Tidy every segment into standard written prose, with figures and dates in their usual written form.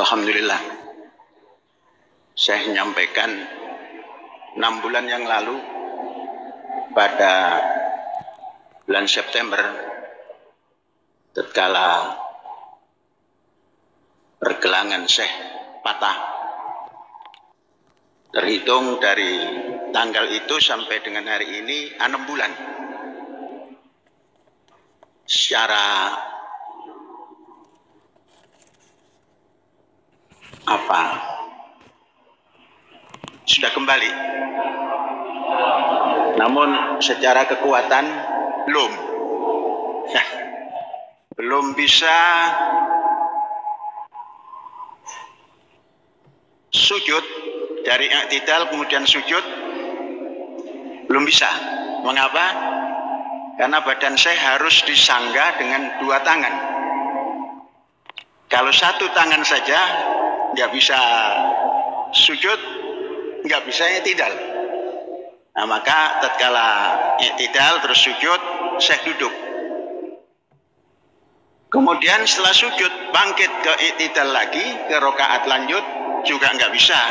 Alhamdulillah, saya menyampaikan 6 bulan yang lalu pada bulan September tatkala pergelangan Syekh patah. Terhitung dari tanggal itu sampai dengan hari ini 6 bulan. Secara sudah kembali, namun secara kekuatan belum bisa sujud dari i'tidal kemudian sujud, belum bisa. Mengapa? Karena badan saya harus disangga dengan 2 tangan. Kalau 1 tangan saja nggak bisa sujud, nggak bisa i'tidal. Nah, maka tatkala i'tidal terus sujud, saya duduk. Kemudian setelah sujud bangkit ke i'tidal lagi, ke rakaat lanjut juga nggak bisa,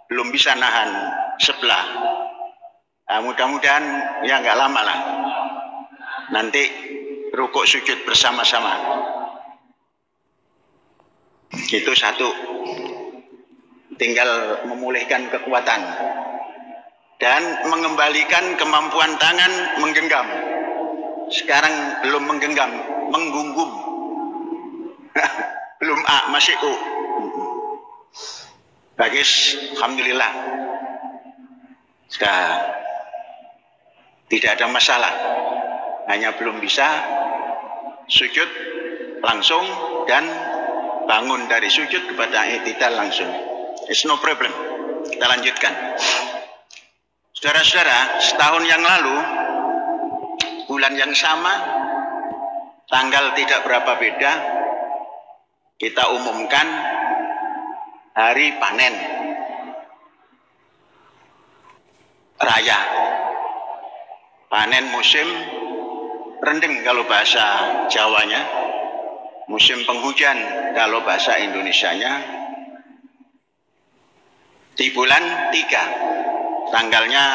belum bisa nahan sebelah. Nah, mudah-mudahan ya nggak lama lah, nanti rukuk sujud bersama-sama. Itu satu, tinggal memulihkan kekuatan dan mengembalikan kemampuan tangan menggenggam. Sekarang belum menggenggam, menggunggum. Belum masih U. Bagus, alhamdulillah. Sekarang tidak ada masalah, hanya belum bisa sujud langsung dan bangun dari sujud kepada i'tidal langsung. It's no problem. Kita lanjutkan. Saudara-saudara, setahun yang lalu, bulan yang sama, tanggal tidak berapa beda, kita umumkan hari panen raya. Panen musim rendeng kalau bahasa Jawanya, musim penghujan kalau bahasa Indonesianya, di bulan 3. Tanggalnya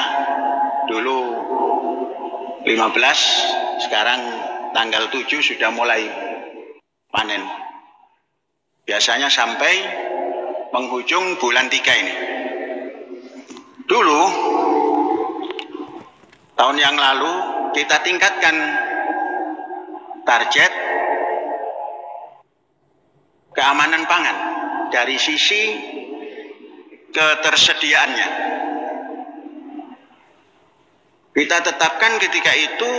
dulu 15, sekarang tanggal 7 sudah mulai panen. Biasanya sampai penghujung bulan 3 ini. Dulu, tahun yang lalu kita tingkatkan target keamanan pangan dari sisi ketersediaannya. Kita tetapkan ketika itu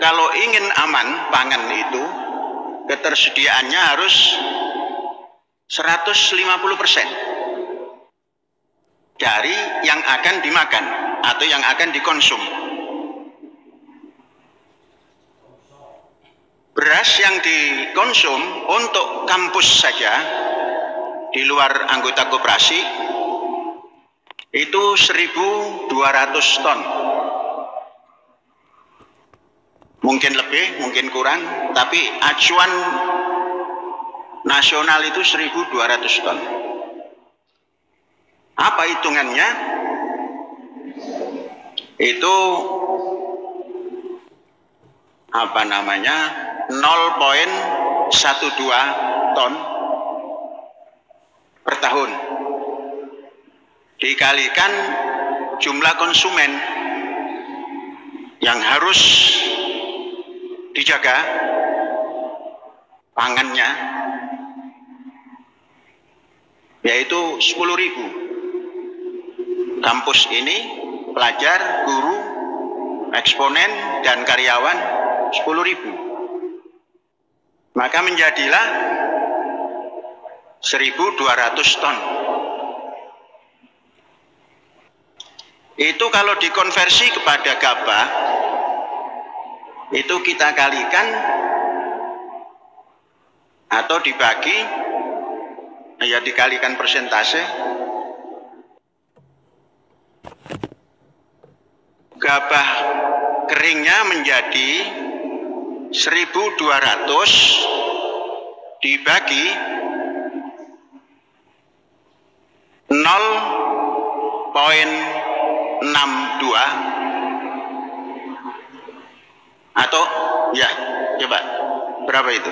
kalau ingin aman pangan itu, ketersediaannya harus 150% dari yang akan dimakan atau yang akan dikonsum. Beras yang dikonsum untuk kampus saja di luar anggota koperasi itu 1.200 ton. Mungkin lebih, mungkin kurang, tapi acuan nasional itu 1.200 ton. Apa hitungannya? Itu 0,12 ton per tahun dikalikan jumlah konsumen yang harus dijaga pangannya, yaitu 10.000. Kampus ini pelajar, guru, eksponen dan karyawan 10.000. Maka menjadilah 1.200 ton. Itu kalau dikonversi kepada gabah, itu kita kalikan atau dibagi, ya dikalikan persentase. Gabah keringnya menjadi 1.200 dibagi 0,62 atau ya coba berapa itu?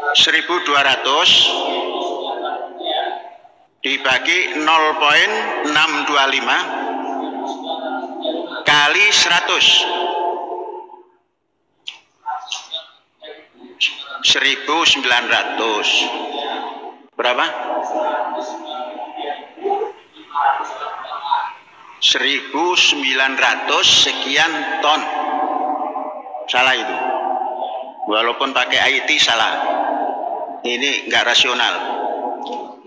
1.200 dibagi 0,625 kali 100, 1.900 berapa? 1.900 sekian ton. Salah itu, walaupun pakai IT salah, ini nggak rasional.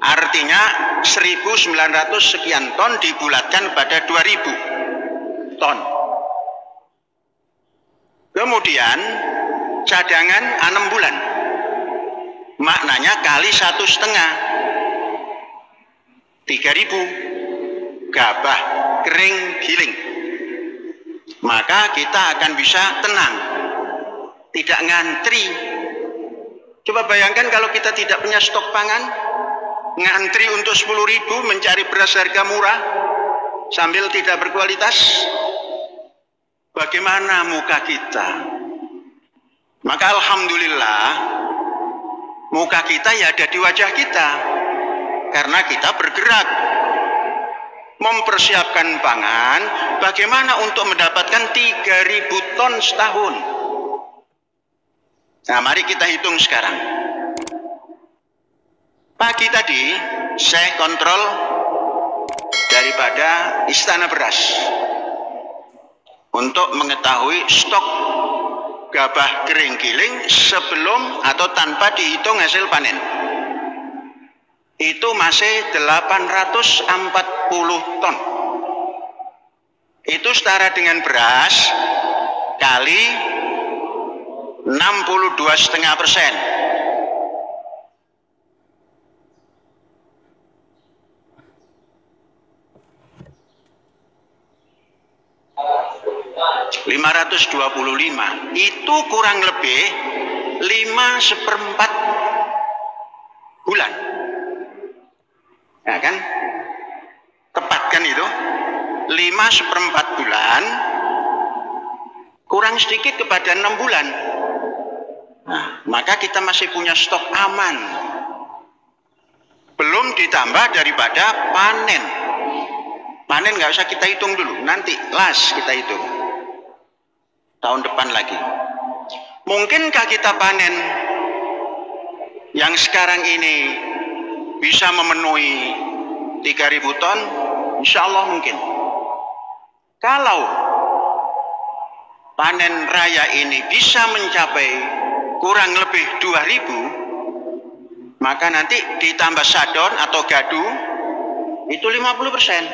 Artinya 1.900 sekian ton dibulatkan pada 2.000 ton. Kemudian cadangan 6 bulan, maknanya kali 1,5, 3.000 gabah kering giling. Maka kita akan bisa tenang, tidak ngantri. Coba bayangkan kalau kita tidak punya stok pangan, ngantri untuk 10.000 mencari beras harga murah sambil tidak berkualitas, bagaimana muka kita? Maka alhamdulillah muka kita ya ada di wajah kita, karena kita bergerak mempersiapkan pangan bagaimana untuk mendapatkan 3.000 ton setahun. Nah, mari kita hitung sekarang. Pagi tadi saya kontrol daripada Istana Beras untuk mengetahui stok gabah kering giling sebelum atau tanpa dihitung hasil panen. Itu masih 840 ton. Itu setara dengan beras kali 62,5%. $525 itu kurang lebih 5/4 bulan, ya kan? Tepat kan itu? 5/4 bulan kurang sedikit kepada 6 bulan. Nah, maka kita masih punya stok aman. Belum ditambah daripada panen. Panen nggak usah kita hitung dulu, nanti las kita hitung tahun depan lagi. Mungkinkah kita panen yang sekarang ini bisa memenuhi 3.000 ton? Insya Allah mungkin. Kalau panen raya ini bisa mencapai kurang lebih 2.000, maka nanti ditambah sadon atau gadu itu 50%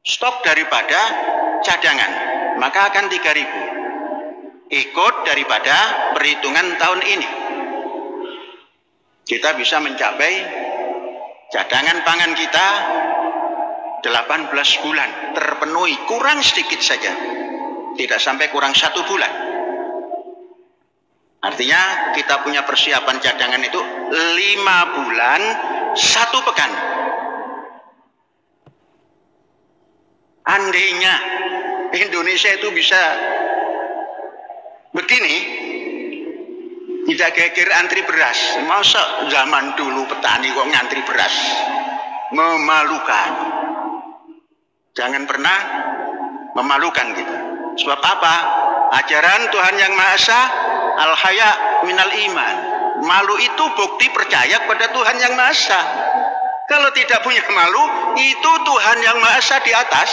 stok daripada cadangan, maka akan 3.000 ikut daripada perhitungan tahun ini. Kita bisa mencapai cadangan pangan kita 18 bulan terpenuhi, kurang sedikit saja, tidak sampai kurang 1 bulan. Artinya kita punya persiapan cadangan itu 5 bulan 1 pekan. Andainya Indonesia itu bisa begini, tidak geger antri beras. Masa zaman dulu petani kok ngantri beras? Memalukan. Jangan pernah memalukan kita. Sebab apa? Ajaran Tuhan Yang Maha Esa, al-haya minal iman. Malu itu bukti percaya kepada Tuhan Yang Maha Esa. Kalau tidak punya malu, itu Tuhan Yang Maha Esa di atas.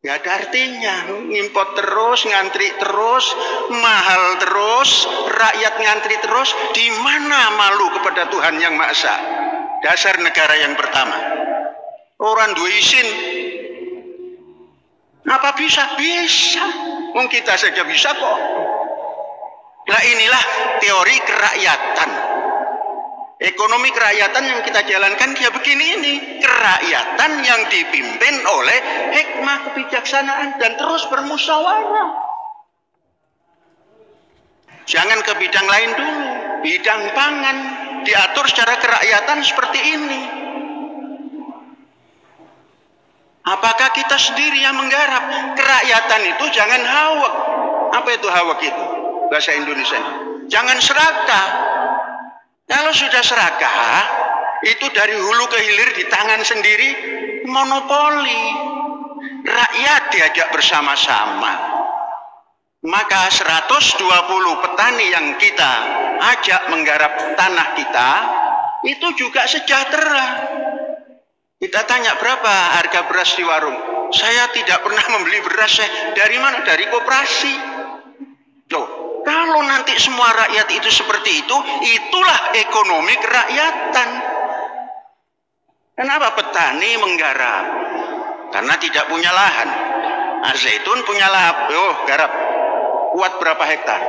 Ya ada artinya, ngimpor terus, ngantri terus, mahal terus, rakyat ngantri terus. Di mana malu kepada Tuhan Yang Maha Esa? Dasar negara yang pertama. Orang dua isin. Apa bisa? Bisa. Mungkin kita saja bisa kok. Nah, inilah teori kerakyatan. Ekonomi kerakyatan yang kita jalankan ya begini ini. Kerakyatan yang dipimpin oleh hikmah kebijaksanaan dan terus bermusyawarah. Jangan ke bidang lain dulu. Bidang pangan. diatur secara kerakyatan seperti ini. Apakah kita sendiri yang menggarap? Kerakyatan itu jangan hawak. Apa itu hawak itu? Bahasa Indonesia. Jangan serakah. Kalau sudah serakah, itu dari hulu ke hilir di tangan sendiri, monopoli. Rakyat diajak bersama-sama. Maka 120 petani yang kita ajak menggarap tanah kita, itu juga sejahtera. Kita tanya berapa harga beras di warung. Saya tidak pernah membeli beras. Dari mana? Dari koperasi. Loh, kalau nanti semua rakyat itu seperti itu, itulah ekonomi kerakyatan. Kenapa petani menggarap? Karena tidak punya lahan. Zaitun punya lahan. Garap. Kuat berapa hektar?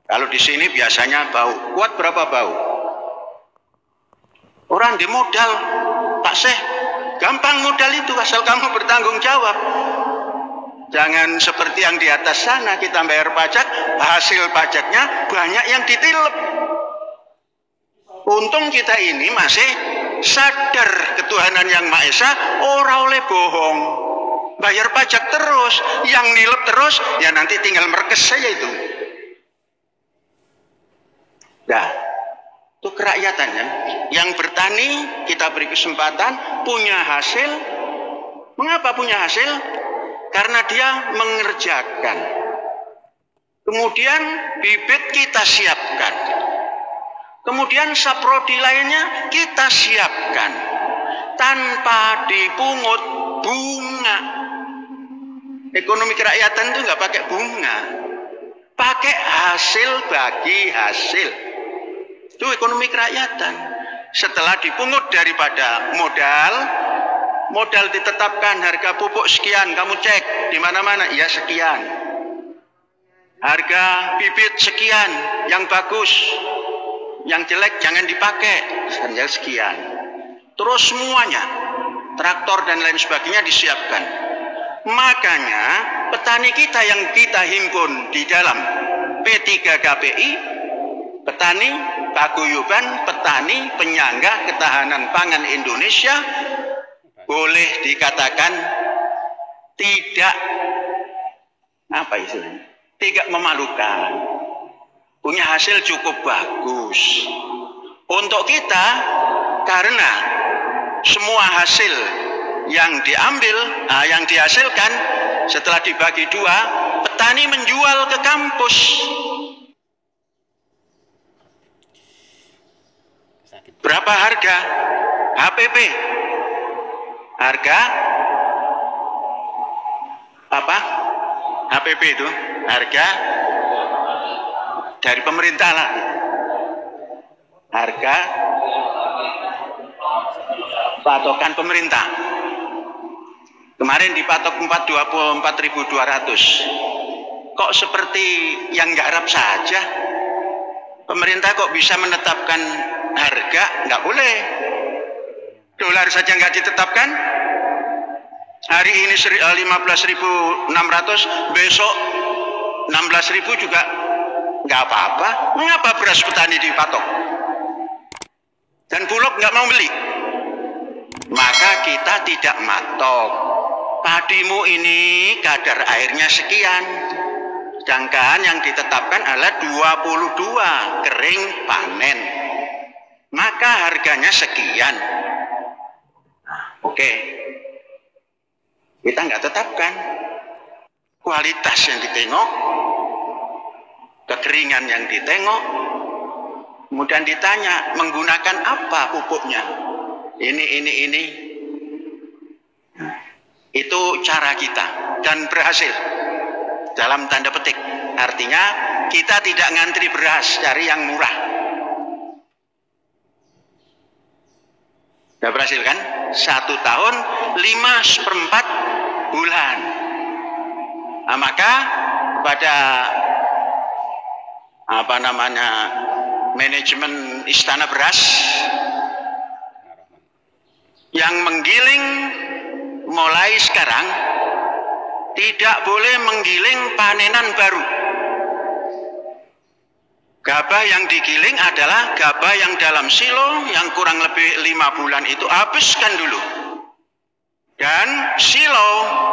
Kalau di sini biasanya bau. Kuat berapa bau? Orang di modal, Pak Syekh, gampang modal itu asal kamu bertanggung jawab. Jangan seperti yang di atas sana, kita bayar pajak, hasil pajaknya banyak yang ditilep. Untung kita ini masih sadar ketuhanan yang Maha Esa, ora oleh bohong. Bayar pajak terus, yang nilep terus, ya nanti tinggal merekes saja itu. Nah, itu kerakyatannya. Yang bertani kita beri kesempatan punya hasil. Mengapa punya hasil? Karena dia mengerjakan. Kemudian bibit kita siapkan. Kemudian saprodi lainnya kita siapkan. Tanpa dipungut bunga. Ekonomi kerakyatan itu nggak pakai bunga. Pakai hasil bagi hasil. Itu ekonomi kerakyatan. Setelah dipungut daripada modal ditetapkan harga pupuk sekian, kamu cek di mana-mana, ya sekian. Harga bibit sekian, yang bagus, yang jelek jangan dipakai, harga sekian. Terus semuanya, traktor dan lain sebagainya disiapkan. Makanya petani kita yang kita himpun di dalam P3KPI, petani paguyuban petani penyangga ketahanan pangan Indonesia, boleh dikatakan tidak tidak memalukan, punya hasil cukup bagus untuk kita, karena semua hasil yang diambil, yang dihasilkan setelah dibagi dua, petani menjual ke kampus. Berapa harga? HPP. Harga apa? HPP itu harga dari pemerintah lah. Harga patokan pemerintah. Kemarin dipatok 24.200. Kok seperti yang garap saja? Pemerintah kok bisa menetapkan harga? Nggak boleh. Dolar saja nggak ditetapkan. Hari ini 15.600, besok 16.000 juga nggak apa-apa. Mengapa beras petani dipatok? Dan Bulog nggak mau beli. Maka kita tidak matok. Padimu ini kadar airnya sekian. Sedangkan yang ditetapkan adalah 22 kering panen. Maka harganya sekian. Oke. Kita nggak tetapkan. Kualitas yang ditengok, kekeringan yang ditengok, kemudian ditanya menggunakan apa pupuknya. Ini. Itu cara kita dan berhasil dalam tanda petik. Artinya kita tidak ngantri beras, cari yang murah. Sudah berhasil kan? 1 tahun 5/4 bulan. Nah, maka kepada manajemen Istana Beras yang menggiling mulai sekarang tidak boleh menggiling panenan baru. Gabah yang digiling adalah gabah yang dalam silo yang kurang lebih 5 bulan itu habiskan dulu. Dan silo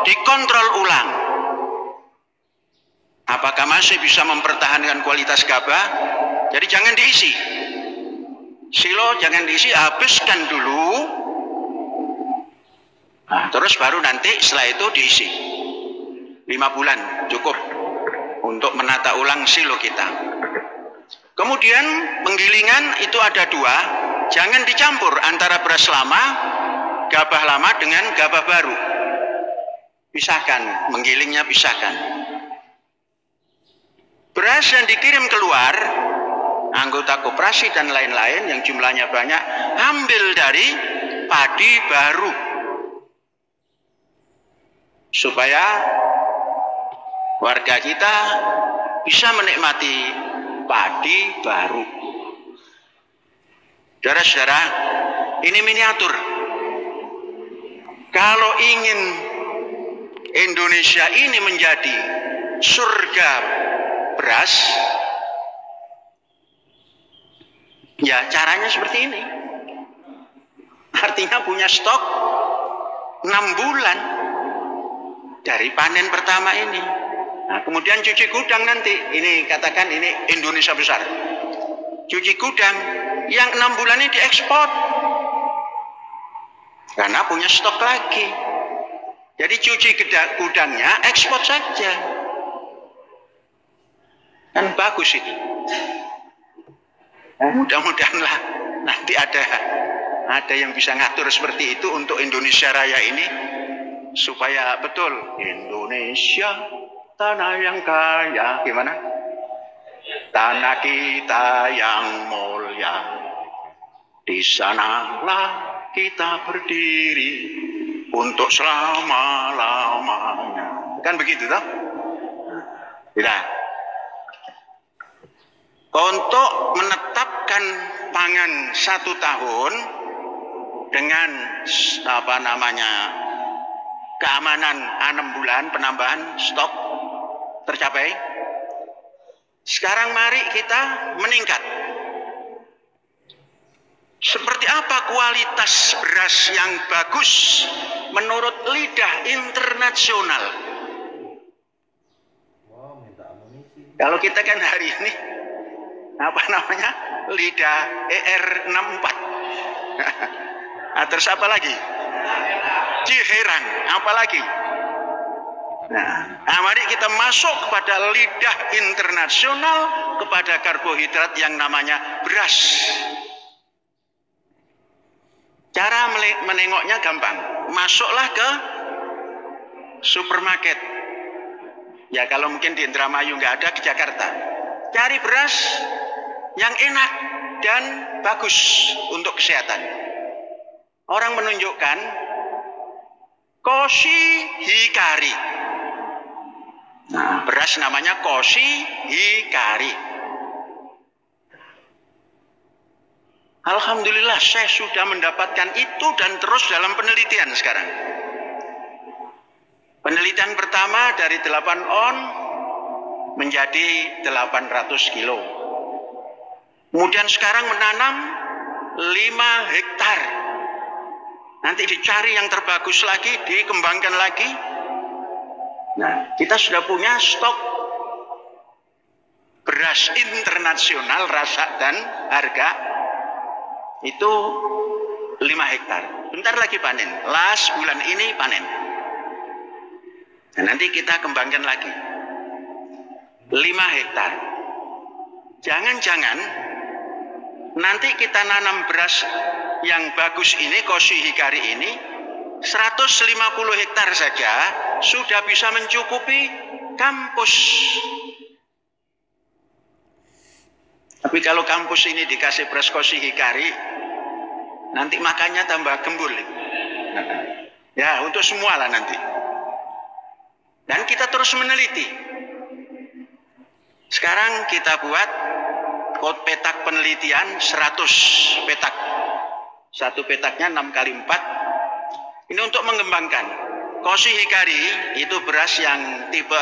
dikontrol ulang. Apakah masih bisa mempertahankan kualitas gabah? Jadi jangan diisi. Silo jangan diisi, habiskan dulu. Nah, terus baru nanti setelah itu diisi. 5 bulan cukup untuk menata ulang silo kita. Kemudian penggilingan itu ada 2, jangan dicampur antara beras lama, gabah lama dengan gabah baru. Pisahkan, menggilingnya pisahkan. Beras yang dikirim keluar, anggota koperasi dan lain-lain yang jumlahnya banyak, ambil dari padi baru. Supaya warga kita bisa menikmati padi baru. Saudara-saudara, ini miniatur. Kalau ingin Indonesia ini menjadi surga beras, ya caranya seperti ini. Artinya punya stok 6 bulan dari panen pertama ini. Nah, kemudian cuci gudang nanti. Ini katakan ini Indonesia besar. Cuci gudang yang 6 bulan ini diekspor. Karena punya stok lagi. Jadi cuci gudangnya, ekspor saja. Kan bagus itu. Mudah-mudahanlah nanti ada yang bisa ngatur seperti itu untuk Indonesia Raya ini. Supaya betul Indonesia tanah yang kaya, gimana? Tanah kita yang mulia, di sanalah kita berdiri untuk selama-lamanya. Kan begitu toh? Tidak. Untuk menetapkan pangan 1 tahun dengan keamanan 6 bulan penambahan stok tercapai. Sekarang mari kita meningkat. Seperti apa kualitas beras yang bagus menurut lidah internasional? Kalau kita kan hari ini lidah ER64. Terus apa lagi? Ciherang, apa lagi? Nah, mari kita masuk kepada lidah internasional, kepada karbohidrat yang namanya beras. Cara menengoknya gampang. Masuklah ke supermarket. Ya kalau mungkin di Indramayu nggak ada, ke Jakarta. Cari beras yang enak dan bagus untuk kesehatan. Orang menunjukkan Koshi Hikari. Nah, beras namanya Koshi Hikari. Alhamdulillah saya sudah mendapatkan itu dan terus dalam penelitian sekarang. Penelitian pertama dari 8 on menjadi 800 kilo. Kemudian sekarang menanam 5 hektar. Nanti dicari yang terbagus lagi, dikembangkan lagi. Nah, kita sudah punya stok beras internasional rasa dan harga itu 5 hektar. Bentar lagi panen. Last bulan ini panen. Nah, nanti kita kembangkan lagi. 5 hektar. Jangan-jangan nanti kita nanam beras yang bagus ini, Koshi Hikari ini, 150 hektar saja sudah bisa mencukupi kampus. Tapi kalau kampus ini dikasih beras Koshi Hikari, nanti makannya tambah gembul. Ya, untuk semua lah nanti. Dan kita terus meneliti. Sekarang kita buat petak penelitian 100 petak. Satu petaknya 6 kali 4. Ini untuk mengembangkan. Koshi Hikari itu beras yang tipe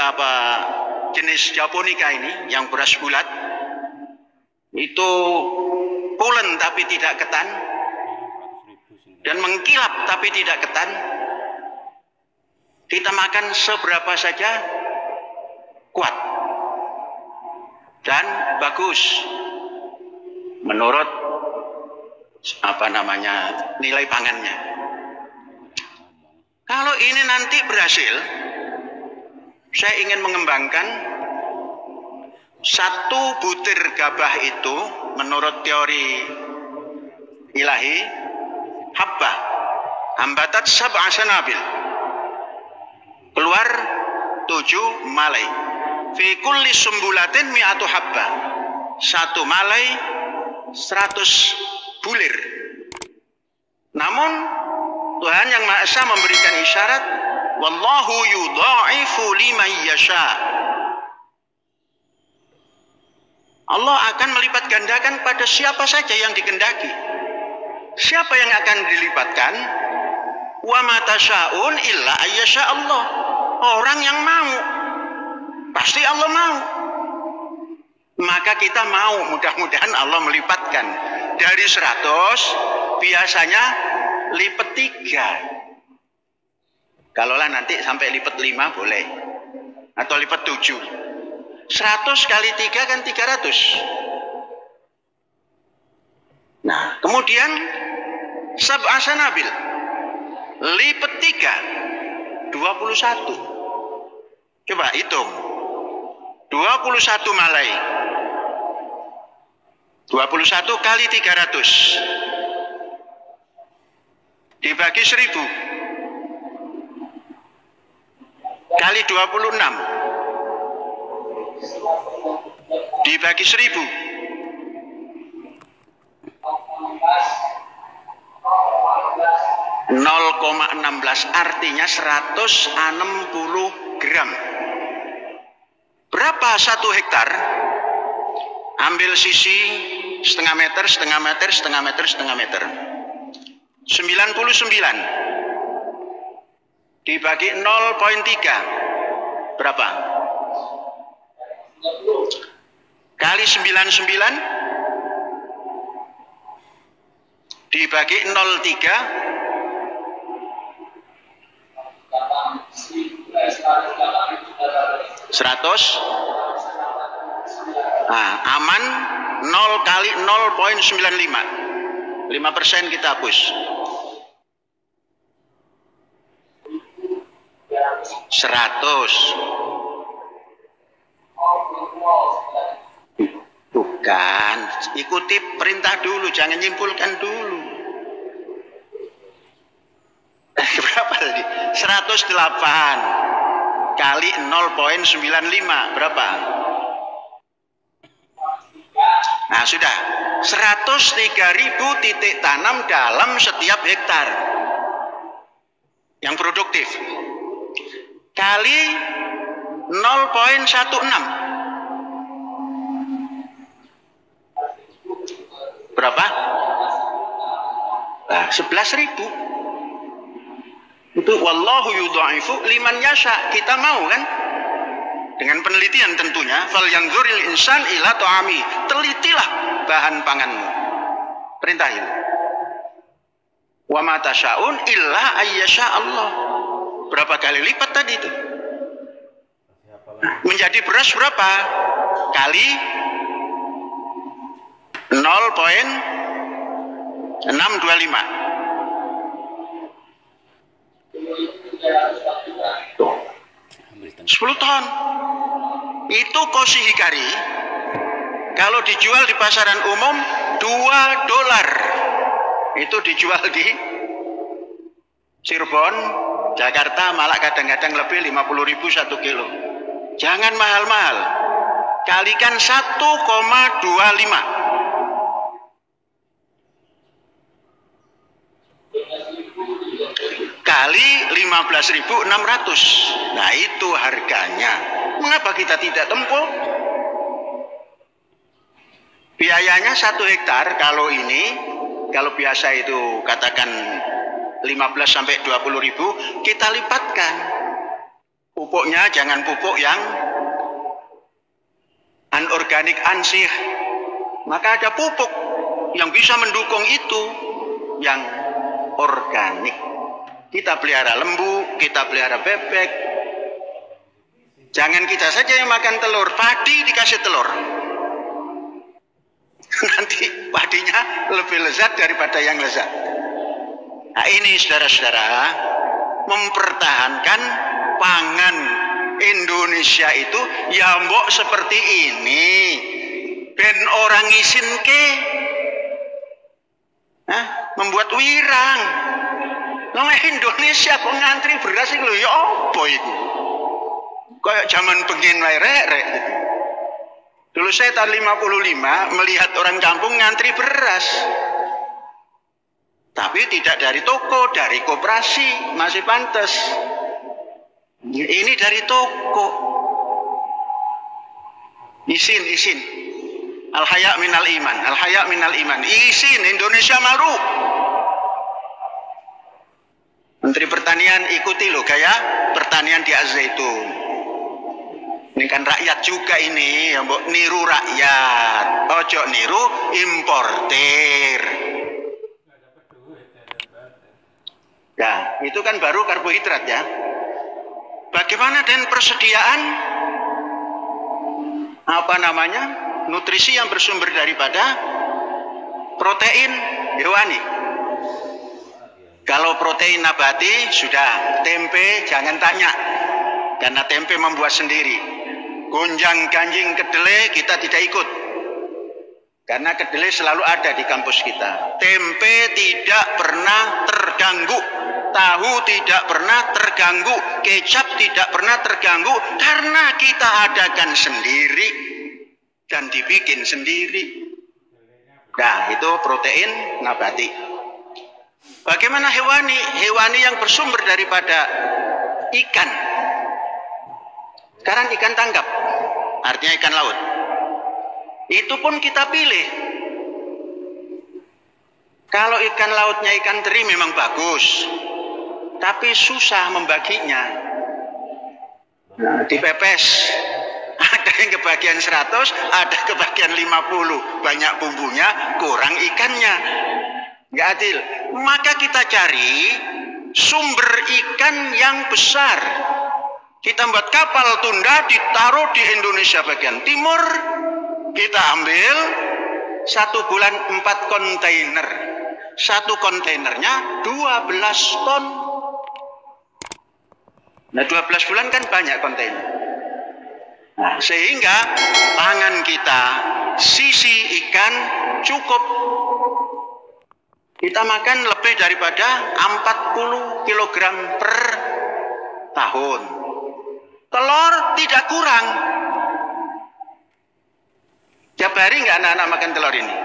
jenis Japonica ini, yang beras bulat. itu pulen tapi tidak ketan, dan mengkilap tapi tidak ketan, kita makan seberapa saja kuat dan bagus menurut nilai pangannya. Kalau ini nanti berhasil, saya ingin mengembangkan satu butir gabah itu menurut teori ilahi habba hambatat sab'a sanabil, keluar 7 malai, fi kulli sumbulatin mi'atu habba, satu malai 100 bulir. Namun Tuhan yang Maha Esa memberikan isyarat, wallahu yudha'ifu liman yasha. Allah akan melipat gandakan pada siapa saja yang dikehendaki. Siapa yang akan dilipatkan? Wa ma tasyaun illa ayyasha Allah. Orang yang mau, pasti Allah mau. Maka kita mau, mudah-mudahan Allah melipatkan. Dari 100 biasanya lipat 3. Kalaulah nanti sampai lipat 5 boleh, atau lipat 7. 100 kali 3 kan 300. Nah, kemudian sab'a sanabil, lipat 3, 21. Coba hitung, 21 malai, 21 kali 300 dibagi 1000 kali 26 dibagi 1000 0,16, artinya 160 gram. Berapa 1 hektar? Ambil sisi setengah meter, setengah meter, setengah meter, setengah meter, 99 dibagi 0,3 berapa? Kali 99 dibagi 0,3 100. Nah, aman 0 kali 0,95, 5% kita hapus. 100. Bukan, ikuti perintah dulu, jangan nyimpulkan dulu. Berapa tadi? 108 kali 0,95 berapa? Nah, sudah 103.000 titik tanam dalam setiap hektar yang produktif kali 0,16 berapa? Nah, 11.000. Itu wallahu yudha'ifu liman yasha. Kita mau kan? Dengan penelitian tentunya, fal yanzuril insan ila ta'ami. Telitilah bahan panganmu. Perintahin. Wa ma tasyaun illa ayyasha Allah. Berapa kali lipat tadi itu? Menjadi beras berapa? Kali 0,625. 10 ton. Itu kosi hikari kalau dijual di pasaran umum $2. Itu dijual di Cirebon, Jakarta malah kadang-kadang lebih 50.000 1 kilo. Jangan mahal-mahal, kalikan 1,25 kali 15.600. Nah, itu harganya. Mengapa kita tidak tempuh? Biayanya 1 hektar kalau ini, kalau biasa itu katakan 15 sampai 20.000, kita lipatkan. Pupuknya jangan pupuk yang anorganik ansih, Maka ada pupuk yang bisa mendukung itu, yang organik. Kita pelihara lembu, kita pelihara bebek. Jangan kita saja yang makan telur, padi dikasih telur. Nanti padinya lebih lezat daripada yang lezat. Nah ini saudara-saudara, mempertahankan pangan Indonesia itu ya mbok seperti ini. Ben orang ngisin ke, membuat wirang. Nang Indonesia kok ngantri beras lho ya apa itu? Kayak zaman pengen wae rek gitu. Dulu saya tahun 55 melihat orang kampung ngantri beras. Tapi tidak dari toko, dari koperasi, masih pantas. Ini dari toko. Isin. Al-haya minal iman, al-haya minal iman. Isin, Indonesia malu. Menteri Pertanian ikuti loh gaya pertanian di Az-Zaitun. Ini kan rakyat juga ini, yang mbok niru rakyat. Ojo niru importer. Ya, itu kan baru karbohidrat ya. Bagaimana dengan persediaan nutrisi yang bersumber daripada protein hewani? Kalau protein nabati sudah, tempe jangan tanya, karena tempe membuat sendiri. Gonjang ganjing kedelai kita tidak ikut, karena kedelai selalu ada di kampus kita. Tempe tidak pernah terganggu, tahu tidak pernah terganggu, kecap tidak pernah terganggu, karena kita adakan sendiri dan dibikin sendiri. Nah itu protein nabati. Bagaimana hewani? Hewani yang bersumber daripada ikan. Sekarang ikan tangkap, artinya ikan laut. Itu pun kita pilih. Kalau ikan lautnya ikan teri memang bagus, tapi susah membaginya. Dipepes. Ada yang kebagian 100, ada kebagian 50. Banyak bumbunya, kurang ikannya. Nggak adil. Maka kita cari sumber ikan yang besar. Kita buat kapal tunda, ditaruh di Indonesia bagian timur. Kita ambil 1 bulan 4 kontainer. 1 kontainernya 12 ton. Nah 12 bulan kan banyak kontainer. Nah, sehingga pangan kita, sisi ikan cukup. Kita makan lebih daripada 40 kg per tahun. Telur tidak kurang. Tiap hari nggak anak-anak makan telur ini?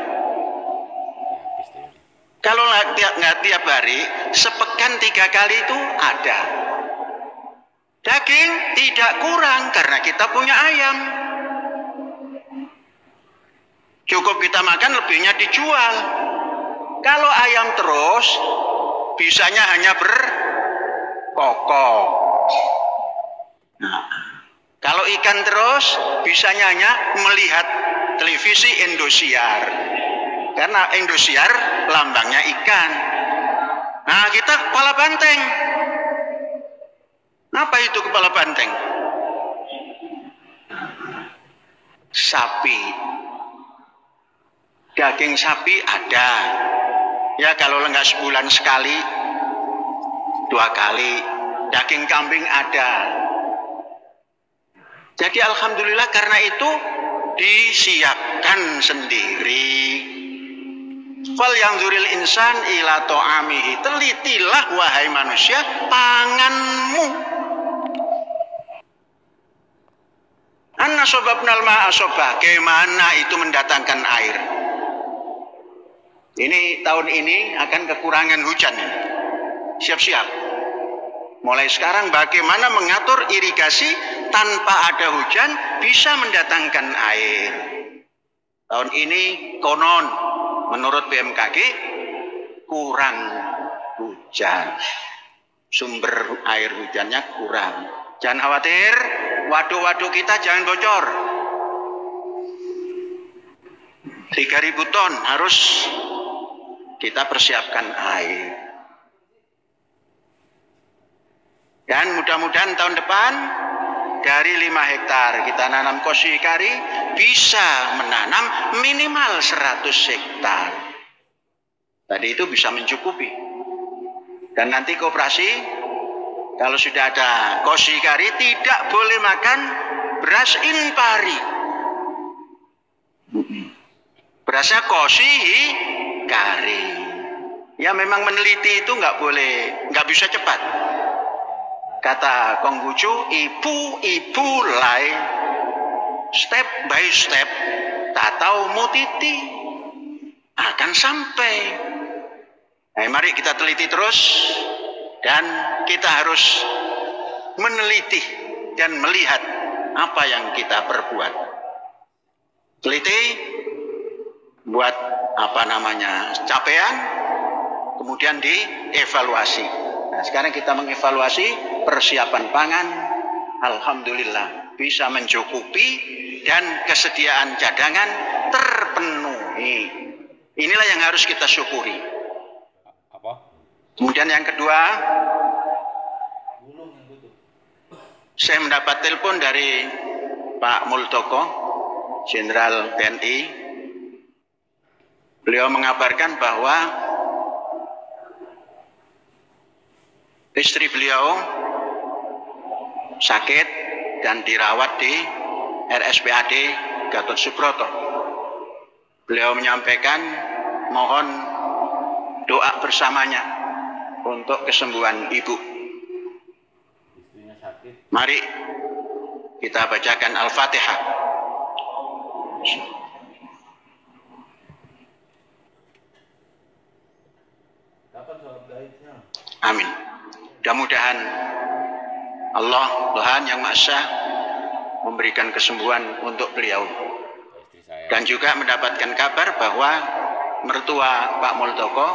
Kalau nggak tiap hari, sepekan 3 kali itu ada. Daging tidak kurang karena kita punya ayam. Cukup kita makan, lebihnya dijual. Kalau ayam terus, bisanya hanya berkokok. Nah, kalau ikan terus, bisanya hanya melihat televisi Indosiar. Karena Indosiar lambangnya ikan. Nah, kita kepala banteng. Apa itu kepala banteng? Sapi. Daging sapi ada. Ya kalau enggak sebulan sekali, 2 kali. Daging kambing ada. Jadi alhamdulillah karena itu disiapkan sendiri. Fal yanzuril insan ila ta'amihi. Telitilah wahai manusia panganmu. Anna sobabnal ma'a sobah. Bagaimana itu mendatangkan air? Ini tahun ini akan kekurangan hujan. Siap-siap. Mulai sekarang bagaimana mengatur irigasi tanpa ada hujan bisa mendatangkan air. Tahun ini konon menurut BMKG kurang hujan. Sumber air hujannya kurang. Jangan khawatir, waduk-waduk kita jangan bocor. 3.000 ton harus kita persiapkan air. Dan mudah-mudahan tahun depan dari 5 hektar kita nanam koshi hikari bisa menanam minimal 100 hektar. Tadi itu bisa mencukupi. Dan nanti koperasi kalau sudah ada koshi hikari tidak boleh makan beras impari. Berasnya koshi hikari. Ya memang meneliti itu nggak bisa cepat. Kata Konghucu, ibu lai step by step tatau mutiti akan sampai. Nah, mari kita teliti terus dan kita harus meneliti dan melihat apa yang kita perbuat. Teliti buat capaian, kemudian dievaluasi. Nah, sekarang kita mengevaluasi persiapan pangan, alhamdulillah bisa mencukupi dan kesediaan cadangan terpenuhi. Inilah yang harus kita syukuri. Kemudian yang kedua, saya mendapat telepon dari Pak Muldoko, Jenderal TNI. Beliau mengabarkan bahwa istri beliau sakit dan dirawat di RSPAD Gatot Subroto. Beliau menyampaikan mohon doa bersamanya untuk kesembuhan ibu. Mari kita bacakan Al-Fatihah. Amin. Mudah-mudahan Allah Tuhan yang Maha Esa memberikan kesembuhan untuk beliau. Dan juga mendapatkan kabar bahwa mertua Pak Muldoko,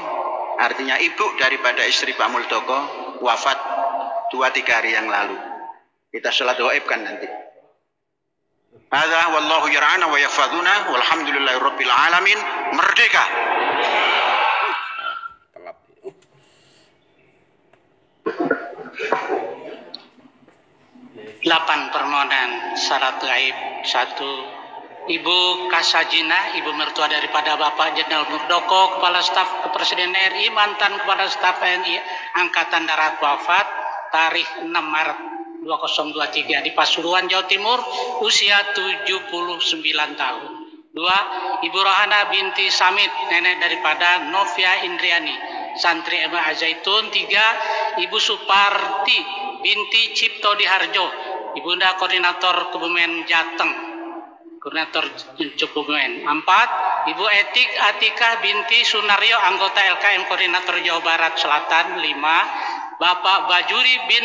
artinya ibu daripada istri Pak Muldoko, wafat 2-3 hari yang lalu. Kita sholat doaibkan nanti. Hadza wallahu yar'ana wa yahfazuna walhamdulillahirabbil alamin. Merdeka. 8 permohonan syarat gaib. 1. Ibu Kasajina, ibu mertua daripada Bapak Jenderal Muldoko, Kepala Staf Kepresiden RI, mantan Kepala Staf TNI Angkatan Darat, wafat tarikh 6 Maret 2023 di Pasuruan, Jawa Timur, usia 79 tahun. 2. Ibu Rohana binti Samit, nenek daripada Novia Indriani, santri MA Zaitun. 3. Ibu Suparti binti Cipto Diharjo, Ibunda Koordinator Kebumen Jateng, Koordinator Kebumen. 4. Ibu Etik Atika binti Sunaryo, anggota LKM Koordinator Jawa Barat Selatan. 5. Bapak Bajuri bin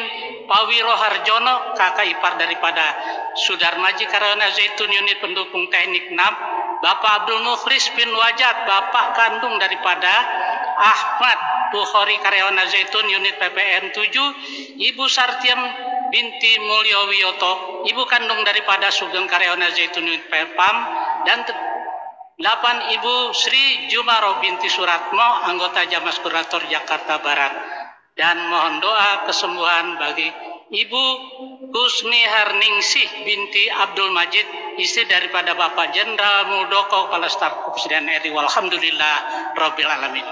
Pawiro Harjono, kakak ipar daripada Sudarmaji Karyawan Zaitun Unit Pendukung Teknik 6. Bapak Abdul Mukhlis bin Wajat, bapak kandung daripada Ahmad Bukhari Karyawan Zaitun Unit PPN 7. Ibu Sartiam binti Mulyo Wiyoto, ibu kandung daripada Sugeng Karyawan Zaitun Unit PPAM. Dan 8. Ibu Sri Jumaro binti Suratmo, anggota Jamas Koordinator Jakarta Barat. Dan mohon doa kesembuhan bagi Ibu Husni Harningsih binti Abdul Majid, istri daripada Bapak Jenderal Muldoko, Kepala Staf Kepresiden RI. Walhamdulillah Rabbil Alamin.